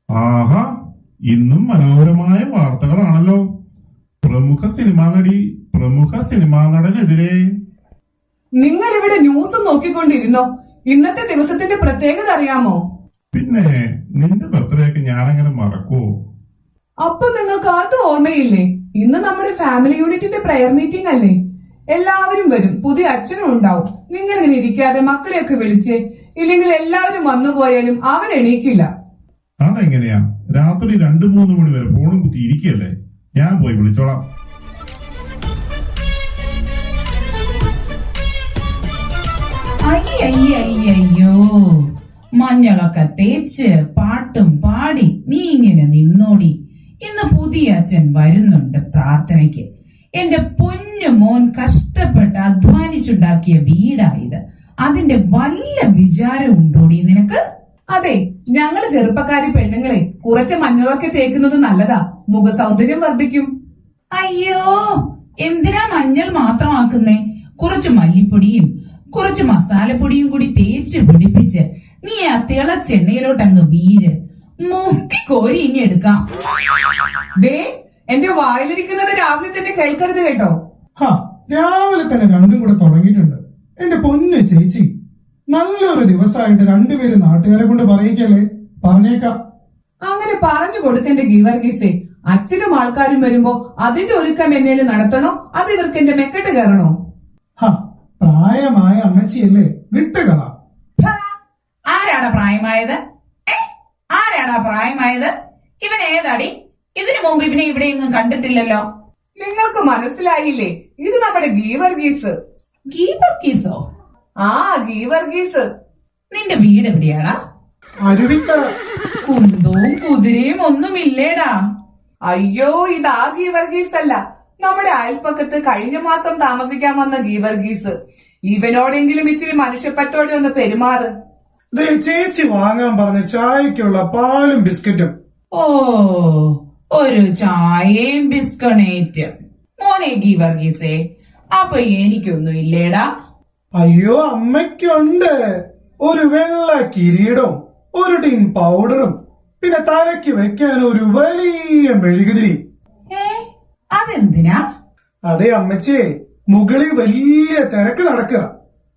ആഹാ, ഇന്നും മനോഹരമായ വാർത്തകളാണല്ലോ. പ്രമുഖ സിനിമാ നടനെതിരെ. നിങ്ങൾ ഇവിടെ ന്യൂസ് നോക്കിക്കൊണ്ടിരുന്നോ? ഇന്നത്തെ ദിവസത്തിന്റെ പ്രത്യേകത അറിയാമോ? പിന്നെ നിന്റെ ബർത്ത്ഡേക്ക് ഞാനങ്ങനെ മറക്കുവോ? അപ്പൊ നിങ്ങൾക്ക് അത് ഓർമ്മയില്ലേ? ഇന്ന് നമ്മുടെ ഫാമിലി യൂണിറ്റിന്റെ പ്രയർ മീറ്റിംഗ് അല്ലേ? എല്ലാവരും വരും, പുതിയ അച്ഛനും ഉണ്ടാവും. നിങ്ങൾ ഇങ്ങനെ ഇരിക്കാതെ മക്കളെയൊക്കെ വിളിച്ചേ, ഇല്ലെങ്കിൽ എല്ലാവരും വന്നുപോയാലും അവരെണീക്കില്ല. അതെങ്ങനെയാ? രാത്രി 2-3 മണി വരെ ഫോണും കുത്തി ഇരിക്കല്ലേ? ഞാൻ പോയി വിളിച്ചോളാം. അയ്യോ, മഞ്ഞളൊക്കെ തേച്ച് പാട്ടും പാടി നീ ഇങ്ങനെ നിന്നോടി. ഇന്ന് പുതിയ അച്ഛൻ വരുന്നുണ്ട് പ്രാർത്ഥനയ്ക്ക്. എന്റെ പൊന്നു മോൻ കഷ്ടപ്പെട്ട് അധ്വാനിച്ചുണ്ടാക്കിയ വീടായത്. അതിന്റെ വല്ല വിചാരം ഉണ്ടോടി നിനക്ക്? അതെ, ഞങ്ങള് ചെറുപ്പക്കാരി പെണ്ണുങ്ങളെ കുറച്ച് മഞ്ഞളൊക്കെ തേക്കുന്നത് നല്ലതാ. മുഖ സൗന്ദര്യം വർദ്ധിക്കും. അയ്യോ, എന്തിനാ മഞ്ഞൾ മാത്രമാക്കുന്നേ? കുറച്ച് മല്ലിപ്പൊടിയും കുറച്ച് മസാലപ്പൊടിയും കൂടി തേച്ച് പിടിപ്പിച്ച് നീ ആ തിളച്ചെണ്ണയിലോട്ട് അങ്ങ് വീര്. മുക്കി കോരി ഇനി എടുക്കാം. ദേ, എന്റെ വായിലിരിക്കുന്നത് രാവിലെ തന്നെ കേൾക്കരുത് കേട്ടോ. രാവിലെ തന്നെ രണ്ടും കൂടെ തുടങ്ങിയിട്ടുണ്ട്. എന്റെ പൊന്നു ചേച്ചി, നല്ലൊരു ദിവസമായിട്ട് രണ്ടുപേരും നാട്ടുകാരെ കൊണ്ട് പറയിക്കല്ലേ? പറഞ്ഞേക്കാം. അങ്ങനെ പറഞ്ഞു കൊടുക്കേണ്ട ഗീവർഗീസേ. അച്ഛനും ആൾക്കാരും വരുമ്പോ അതിന്റെ ഒരുക്കം എന്നേലും നടത്തണോ, അത് ഇവർക്ക് എന്റെ മെക്കെട്ട് കയറണോ? പ്രായമായ അമ്മച്ചിയല്ലേ, വിട്ടുകള. ആരാടാ പ്രായമായത്? ആരാടാ പ്രായമായത്? ഇവൻ ഏതാടി? ഇതിനു മുമ്പ് ഇവനെ ഇവിടെയൊന്നും കണ്ടിട്ടില്ലല്ലോ. നിങ്ങൾക്ക് മനസ്സിലായില്ലേ? ഇത് നമ്മുടെ ഗീവർഗീസ്. ഗീവർഗീസോ? ആ, ഗീവർഗീസ്. നിന്റെ വീട് എവിടെയാടാ? അരുവിക്കര. കുന്തവും കുതിരയും ഒന്നുമില്ലേടാ? അയ്യോ, ഇതാ ഗീവർഗീസ് അല്ല, നമ്മുടെ അയൽപ്പക്കത്ത് കഴിഞ്ഞ മാസം താമസിക്കാൻ വന്ന ഗീവർഗീസ്. ഇവനോടെങ്കിലും ഇച്ചിരി മനുഷ്യപ്പറ്റോടെ ഒന്ന് പെരുമാറ്. ചേച്ചി വാങ്ങാൻ പറഞ്ഞ ചായക്കുള്ള പാലും ബിസ്ക്കറ്റും. ഓ, ഒരു ചായയും ബിസ്ക്കണേറ്റും. മോനെ ഗീവർഗീസേ, അപ്പൊ എനിക്കൊന്നും ഇല്ലേടാ? അയ്യോ, അമ്മയ്ക്കുണ്ട്. ഒരു വെള്ള കിരീടവും ഒരു ടീം പൗഡറും പിന്നെ തലയ്ക്ക് വെക്കാൻ ഒരു വലിയ മെഴുകുതിരി. അതെന്തിനാ? അതെ അമ്മച്ചിയെ, മുകളിൽ വലിയ തിരക്ക് നടക്കുക.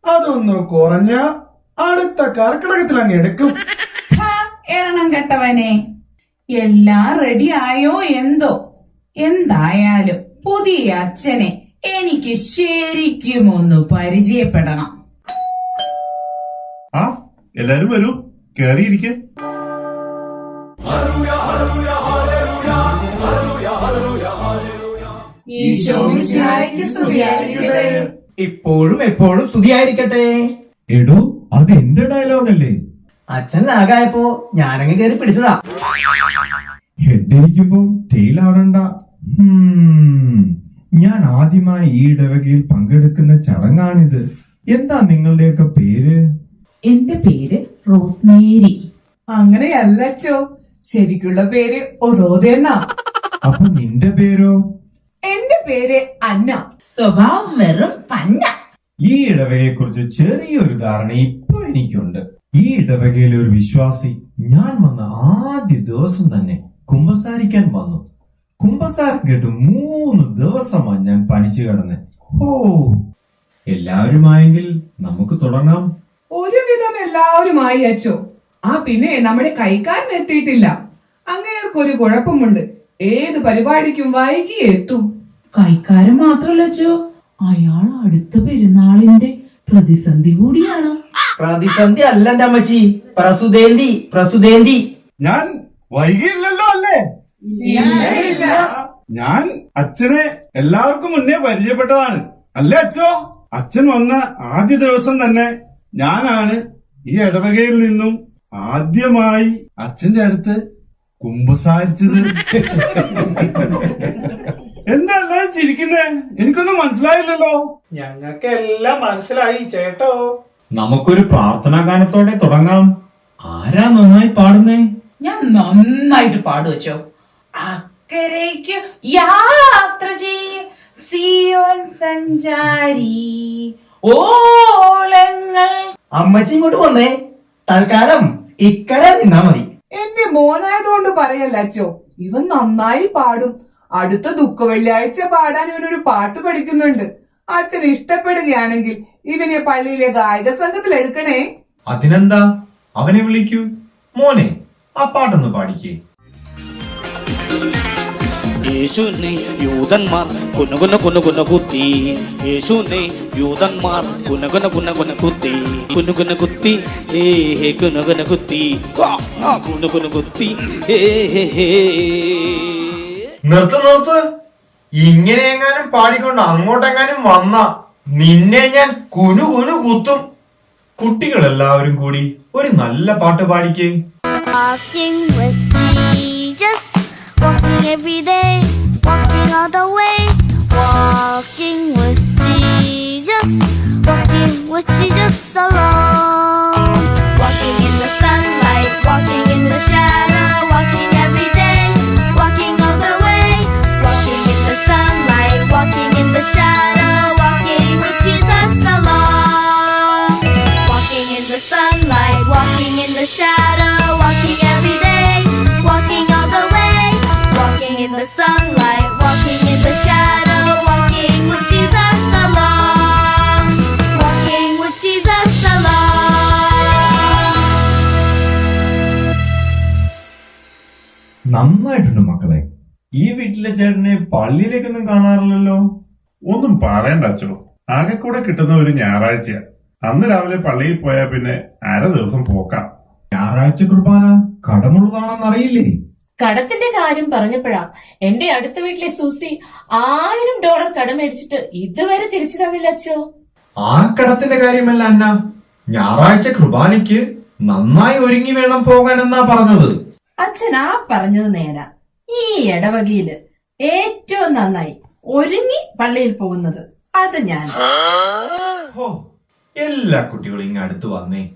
അതൊന്ന് കുറഞ്ഞ അടുത്ത കർക്കിടകത്തിൽ അങ്ങ് എടുക്കും. എണ്ണം കെട്ടവനെ, എല്ലാം റെഡി ആയോ എന്തോ? എന്തായാലും പുതിയ അച്ഛനെ എനിക്ക് ശരിക്കും ഒന്ന് പരിചയപ്പെടണം. എല്ലാരും വരൂ, കേറിയിരിക്കെ. ഇപ്പോഴും എപ്പോഴും സ്തുതിയായിരിക്കട്ടെ. എടോ, അത് എന്റെ ഡയലോഗല്ലേ? അച്ഛൻ ലാഗായപ്പോ ഞാനങ്ങ് കയറി പിടിച്ചതാ. ഹെഡിരിക്കുമ്പോ ടെയിലാടണ്ട. ഞാൻ ആദ്യമായി ഈ ഇടവകയിൽ പങ്കെടുക്കുന്ന ചടങ്ങാണിത്. എന്താ നിങ്ങളുടെയൊക്കെ പേര്? എന്റെ പേര് റോസ്മേരി. അങ്ങനെയല്ലച്ചോ, ശരിക്കുള്ള പേര് ഒറോതെന്നാ. അപ്പൊ നിന്റെ പേരോ? എന്റെ പേര് അന്ന. സ്വഭാവം വെറും പന്ന. ഈ ഇടവകയെ കുറിച്ച് ചെറിയൊരു ധാരണ ഇപ്പൊ എനിക്കുണ്ട്. ഈ ഇടവകയിലെ ഒരു വിശ്വാസി ഞാൻ വന്ന ആദ്യ ദിവസം തന്നെ കുമ്പസാരിക്കാൻ വന്നു. കുമ്പസാരം കേട്ട് 3 ദിവസമാണ് ഞാൻ പനിച്ചു കിടന്ന്. എല്ലാവരുമായെങ്കിൽ നമുക്ക് തുടങ്ങാം. ഒരുവിധം എല്ലാവരുമായി അച്ചോ. പിന്നെ നമ്മുടെ കൈക്കാരൻ എത്തിയിട്ടില്ല. അങ്ങേർക്കൊരു കുഴപ്പമുണ്ട്, ഏത് പരിപാടിക്കും വൈകി എത്തും. കൈക്കാരൻ മാത്രല്ലോ, അയാൾ അടുത്ത പെരുന്നാളിന്റെ പ്രതിസന്ധി കൂടിയാണ്. പ്രതിസന്ധി അല്ല എന്റെ അമ്മച്ചി, പ്രസുതേന്തി. ഞാൻ വൈകിയില്ലല്ലോ അല്ലേ? ഞാൻ അച്ഛനെ എല്ലാവർക്കും മുന്നേ പരിചയപ്പെട്ടതാണ് അല്ലേ അച്ഛോ? അച്ഛൻ വന്ന ആദ്യ ദിവസം തന്നെ ഞാനാണ് ഈ ഇടവകയിൽ നിന്നും ആദ്യമായി അച്ഛന്റെ അടുത്ത് കുമ്പസാരിച്ചത്. എന്താ എല്ലാരും ചിരിക്കുന്നേ? എനിക്കൊന്നും മനസ്സിലായില്ലല്ലോ. ഞങ്ങൾക്ക് എല്ലാം മനസ്സിലായി ചേട്ടോ. നമുക്കൊരു പ്രാർത്ഥനാ ഗാനത്തോടെ തുടങ്ങാം. ആരാ നന്നായി പാടുന്നേ? ഞാൻ നന്നായിട്ട് പാടുവച്ചോ. അക്കരയ്ക്ക് യാത്ര ചെയ്യ സിയോൻ സഞ്ചാരി ഓളങ്ങൾ. അമ്മച്ചി ഇങ്ങോട്ട് വന്നേ, തൽക്കാലം ഇക്കരെ നിന്നാ മതി. എന്റെ മോനായതുകൊണ്ട് പറയല്ല അച്ചോ, ഇവൻ നന്നായി പാടും. അടുത്ത ദുഃഖ വെള്ളിയാഴ്ച പാടാൻ ഇവനൊരു പാട്ട് പഠിക്കുന്നുണ്ട്. അച്ഛൻ ഇഷ്ടപ്പെടുകയാണെങ്കിൽ ഇവനെ പള്ളിയിലെ ഗായക സംഘത്തിൽ എടുക്കണേ. അതിനെന്താ, അവനെ വിളിക്കൂ. മോനെ, ആ പാട്ടൊന്ന് പാടിക്കേ. യേശുവിനെ യൂതന്മാർ കുനുകുന കുനുകുന കുത്തി, യേശുവിനെ യൂതന്മാർ കുനുകുന കുനുകുന കുത്തി, കുനുകുന കുത്തി ഹേ കുനുകുന കുത്തി, കുനുകുന കുത്തി ഹേ. നിർത്ത്. ഇങ്ങനെ എങ്ങാനും പാടിക്കൊണ്ട് അങ്ങോട്ടെങ്ങാനും വന്ന നിന്നെ ഞാൻ കുനു കുത്തും. കുട്ടികളെല്ലാവരും കൂടി ഒരു നല്ല പാട്ട് പാടിക്കേ. Walking with Jesus, walking every day, walking all the way. Walking with Jesus, walking with Jesus alone. Walking in the sunlight, walking in the shadow, walking every day, walking all the way. Walking in the sunlight, walking in the shadow, walking with Jesus alone. Walking in the sunlight, walking in the shadow, walking every day, walking all the way. Walking in the sunlight, walking in the shadow, walking with Jesus alone. Walking with Jesus alone. നന്നായിട്ടുണ്ട് മക്കളെ. ഈ വീട്ടിലെ ചേട്ടനെ പള്ളിയിലേക്കൊന്നും കാണാറില്ലല്ലോ. ഒന്നും പറയണ്ട അച്ചോ, ആകെ കൂടെ കിട്ടുന്ന ഒരു ഞായറാഴ്ചയാ. അന്ന് രാവിലെ പള്ളിയിൽ പോയാ പിന്നെ അര ദിവസം പോക്കാം. ഞായറാഴ്ച കുർബാന കടമുള്ളതാണെന്നറിയില്ലേ? കടത്തിന്റെ കാര്യം പറഞ്ഞപ്പോഴാ എന്റെ അടുത്ത വീട്ടിലെ സൂസി $1000 കടം മേടിച്ചിട്ട് ഇതുവരെ തിരിച്ചു തന്നില്ല അച്ചോ. ആ കടത്തിന്റെ കാര്യമല്ല അന്ന, ഞായറാഴ്ച കുർബാനയ്ക്ക് നന്നായി ഒരുങ്ങി വേണം പോകാനെന്നാ പറഞ്ഞത്. അച്ഛനാ പറഞ്ഞത് നേരാ. ഈ ഇടവകയില് ഏറ്റവും നന്നായി ഒരുങ്ങി പള്ളിയിൽ പോകുന്നത് അത് ഞാൻ. ഹോ, എല്ലാ കുട്ടികളും ഇങ്ങ് അടുത്ത് വന്നേ.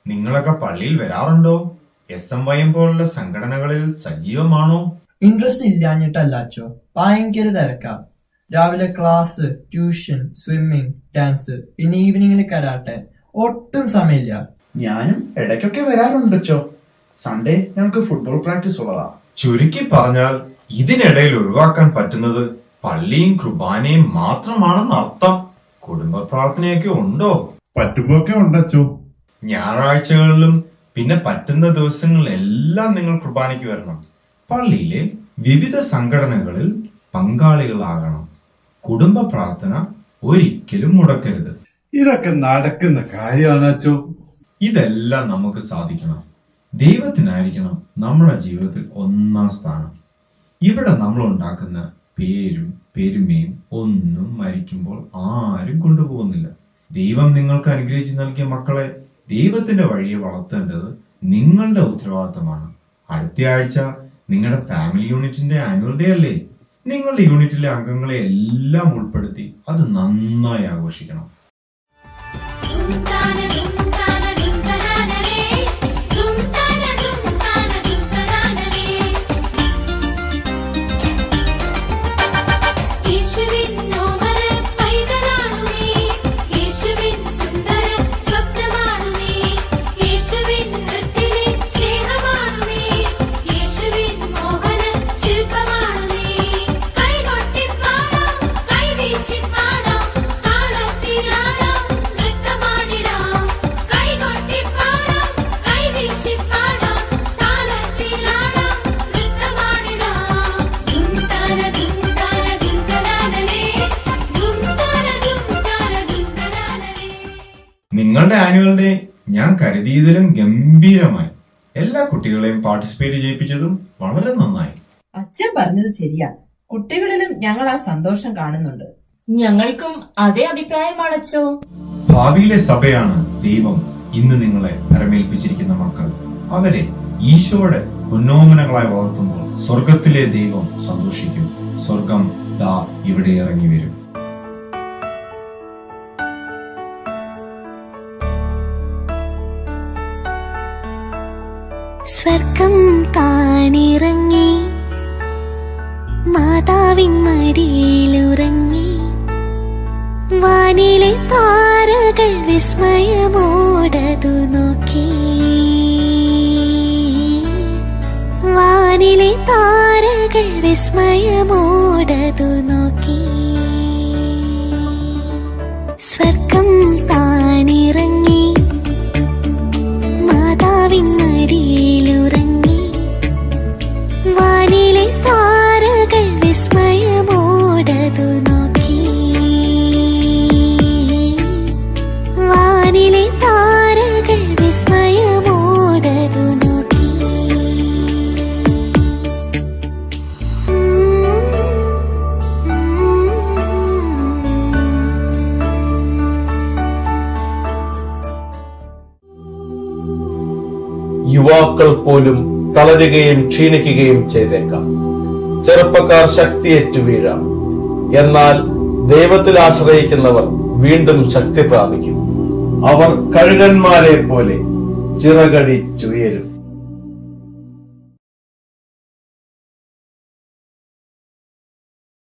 നിങ്ങളൊക്കെ പള്ളിയിൽ വരാറുണ്ടോ? SMYM പോലുള്ള സംഘടനകളിൽ സജീവമാണോ? ഇൻട്രസ്റ്റ് ഇല്ലാഞ്ഞിട്ടല്ല അച്ചോ, ഭയങ്കര തിരക്കാ. രാവിലെ ക്ലാസ്, ട്യൂഷൻ, സ്വിമ്മിങ്, ഡാൻസ്, പിന്നെ ഈവനിങ്ങിൽ കരാട്ടെ. ഒട്ടും സമയമില്ല. ഞാനും ഇടയ്ക്കൊക്കെ വരാറുണ്ടോ. സൺഡേ ഞങ്ങൾക്ക് ഫുട്ബോൾ പ്രാക്ടീസ് ഉള്ളതാ. ചുരുക്കി പറഞ്ഞാൽ ഇതിനിടയിൽ ഒഴിവാക്കാൻ പറ്റുന്നത് പള്ളിയും കുർബാനയും മാത്രമാണെന്ന് അർത്ഥം. കുടുംബ പ്രാർത്ഥനയൊക്കെ ഉണ്ടോ? പറ്റുമ്പോക്കെ ഉണ്ടച്ചോ. ഞായറാഴ്ചകളിലും പിന്നെ പറ്റുന്ന ദിവസങ്ങളിലെല്ലാം നിങ്ങൾ കുർബാനയ്ക്ക് വരണം. പള്ളിയിലെ വിവിധ സംഘടനകളിൽ പങ്കാളികളാകണം. കുടുംബ പ്രാർത്ഥന ഒരിക്കലും മുടക്കരുത്. ഇതൊക്കെ നടക്കുന്ന കാര്യമാണ് അച്ചോ. ഇതെല്ലാം നമുക്ക് സാധിക്കണം. ദൈവത്തിനായിരിക്കണം നമ്മുടെ ജീവിതത്തിൽ ഒന്നാം സ്ഥാനം. ഇവിടെ നമ്മൾ ഉണ്ടാക്കുന്ന പേരും പെരുമയും ഒന്നും മരിക്കുമ്പോൾ ആരും കൊണ്ടുപോകുന്നില്ല. ദൈവം നിങ്ങൾക്ക് അനുഗ്രഹിച്ച് നൽകിയ മക്കളെ ദൈവത്തിന്റെ വഴിയെ വളർത്തേണ്ടത് നിങ്ങളുടെ ഉത്തരവാദിത്തമാണ്. അടുത്ത ആഴ്ച നിങ്ങളുടെ ഫാമിലി യൂണിറ്റിന്റെ ആനുവൽ ഡേ അല്ലേ? നിങ്ങളുടെ യൂണിറ്റിലെ അംഗങ്ങളെ എല്ലാം ഉൾപ്പെടുത്തി അത് നന്നായി ആഘോഷിക്കണം. നിങ്ങളുടെ ആനുവൽ ഡേ ഞാൻ കരുതിയതിലും ഗംഭീരമായി. എല്ലാ കുട്ടികളെയും പാർട്ടിസിപ്പേറ്റ് ചെയ്യിപ്പിച്ചതും വളരെ നന്നായി. അച്ഛൻ പറഞ്ഞത് ശരിയാ. കുട്ടികളിലും ഞങ്ങൾ ആ സന്തോഷം കാണുന്നുണ്ട്. ഞങ്ങൾക്കും അതേ അഭിപ്രായമാണ് അച്ചോ. ഭാവിയിലെ സഭയാണ് ദൈവം ഇന്ന് നിങ്ങളെ പരമേൽപ്പിച്ചിരിക്കുന്ന മക്കൾ. അവരെ ഈശോയുടെ ഉന്നോമനങ്ങളായി വളർത്തുമ്പോൾ സ്വർഗത്തിലെ ദൈവം സന്തോഷിക്കും. സ്വർഗം ദാ ഇവിടെ ഇറങ്ങി വരും. സ്വർഗം താണിറങ്ങി മാതാവിൻ മടിയിലുറങ്ങി വാനിലെ താരകൾ വിസ്മയമോടതു നോക്കി വാനിലെ താരകൾ വിസ്മയമോടതു നോക്കി സ്വർഗം താണിറങ്ങി മാതാവിനടിയിലുറങ്ങി വാനിലെ താരകൾ വിസ്മയമോടതു നോക്കി വാനിലെ താരകൾ വിസ്മയമോടതു നോക്കി യുവാക്കൾ പോലും തളരുകയും ക്ഷീണിക്കുകയും ചെയ്തേക്കാം. ചെറുപ്പക്കാർ ശക്തിയേറ്റു വീഴാം. എന്നാൽ ദൈവത്തിൽ ആശ്രയിക്കുന്നവർ വീണ്ടും ശക്തി പ്രാപിക്കും. അവർ കഴുകന്മാരെ പോലെ ചിറകടിച്ചുയരും.